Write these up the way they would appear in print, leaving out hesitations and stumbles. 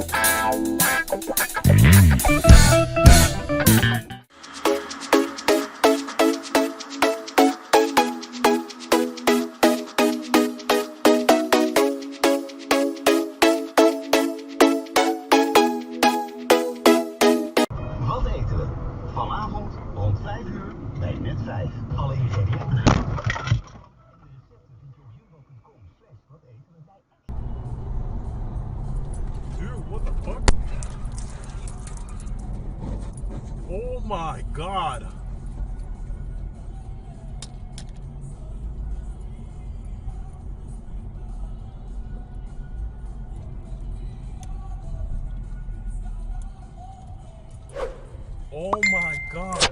Wat eten we? Vanavond rond 5 uur bij net 5. Alle ingrediënten. Dude, what the fuck? Oh my god. Oh my god.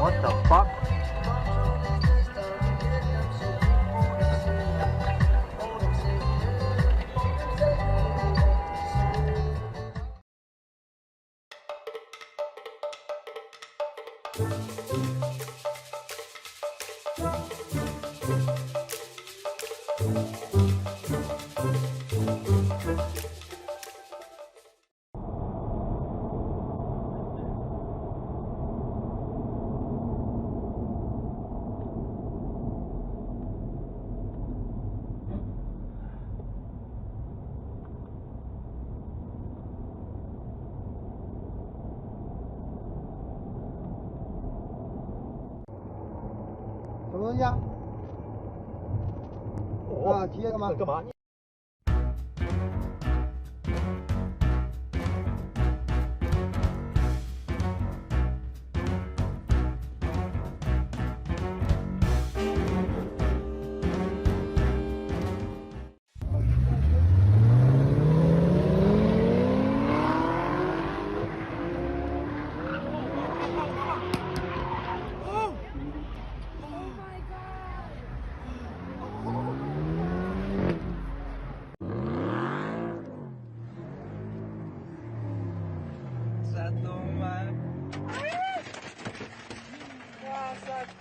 What the fuck?什么东西啊？啊，接干嘛？干嘛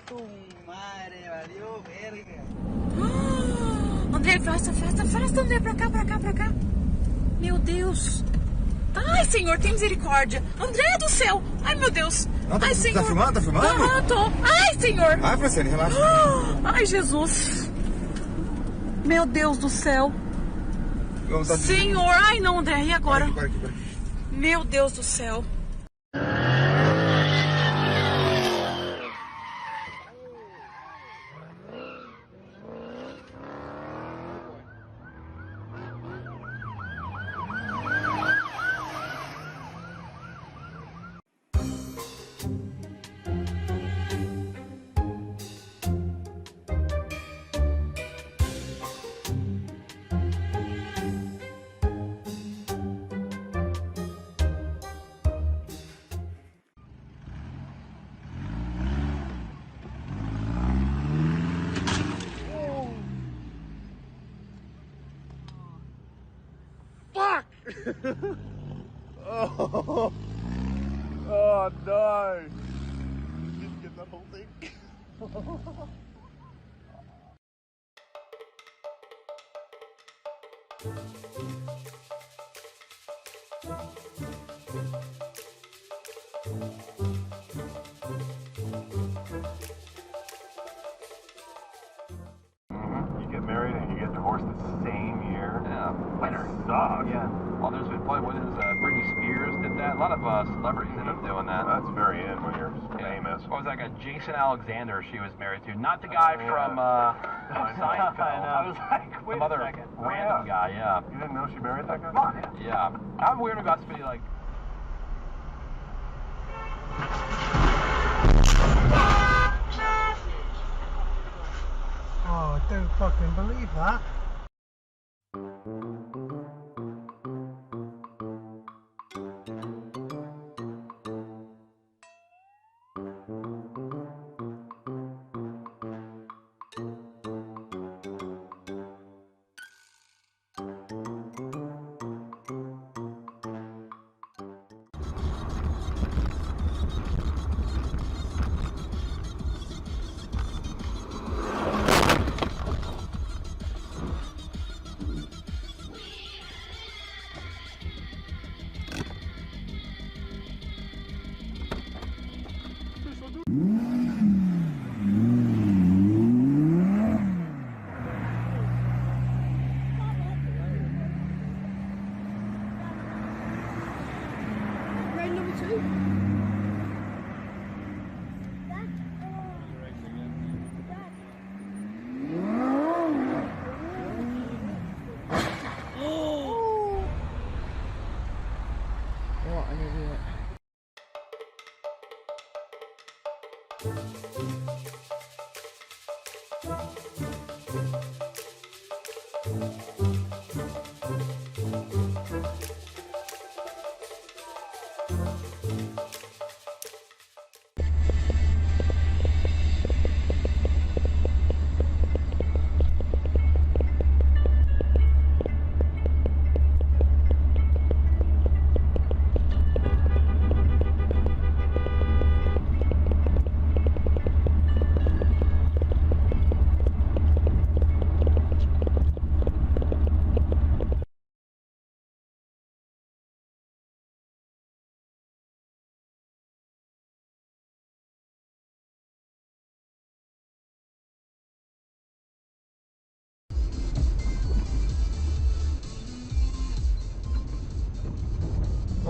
？Tu madre, valió verga. André, afasta, André, pra cá. Meu Deus. Ai, Senhor, tem misericórdia. André do céu. Ai, meu Deus. Não, Ai, Senhor. Tá filmando? Tá filmando? Ah, tô. Ai, Senhor. Vai, Franciane, relaxa. Ai, Jesus. Meu Deus do céu. Senhor. Ai, não, André. E agora? Para aqui. Meu Deus do céu. Oh no! Did you get that whole thing? You get married and you get divorced the same year. Yeah, winner. Sucks. Yeah. Well, there's been what is Britney Spears did that. A lot of celebrities end up doing that. That's very in when you're famous. What was that guy? Jason Alexander she was married to. Not the guy from Seinfeld. I was like, wait a second. Random guy, yeah. You didn't know she married that guy? Yeah. I'm weird about somebody like... Oh, I don't fucking believe that.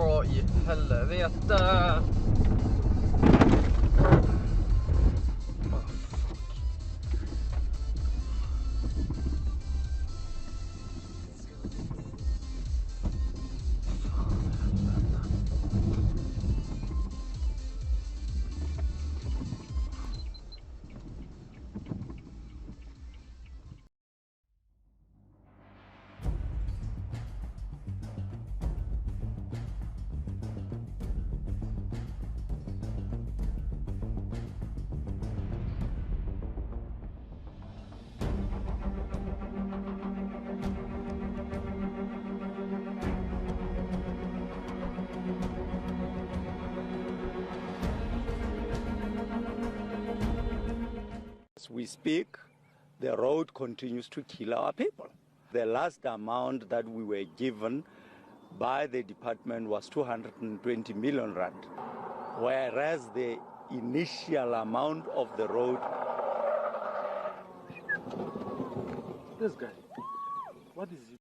Vad i helvete? As we speak, the road continues to kill our people. The last amount that we were given by the department was 220 million rand, whereas the initial amount of the road... This guy, what is he?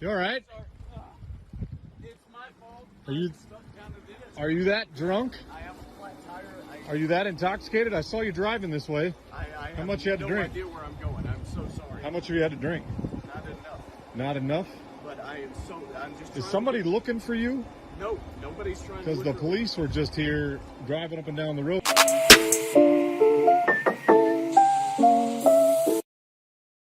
You all right? It's my fault. Are you? Stuck down the video. Are you that drunk? I have a flat tire. Are you that intoxicated? I saw you driving this way. I How much you had to drink? I have no idea where I'm going. I'm so sorry. How much have you had to drink? Not enough. Not enough? But I'm just. Is somebody looking for you? No, nobody's trying to. Because the police were just here driving up and down the road.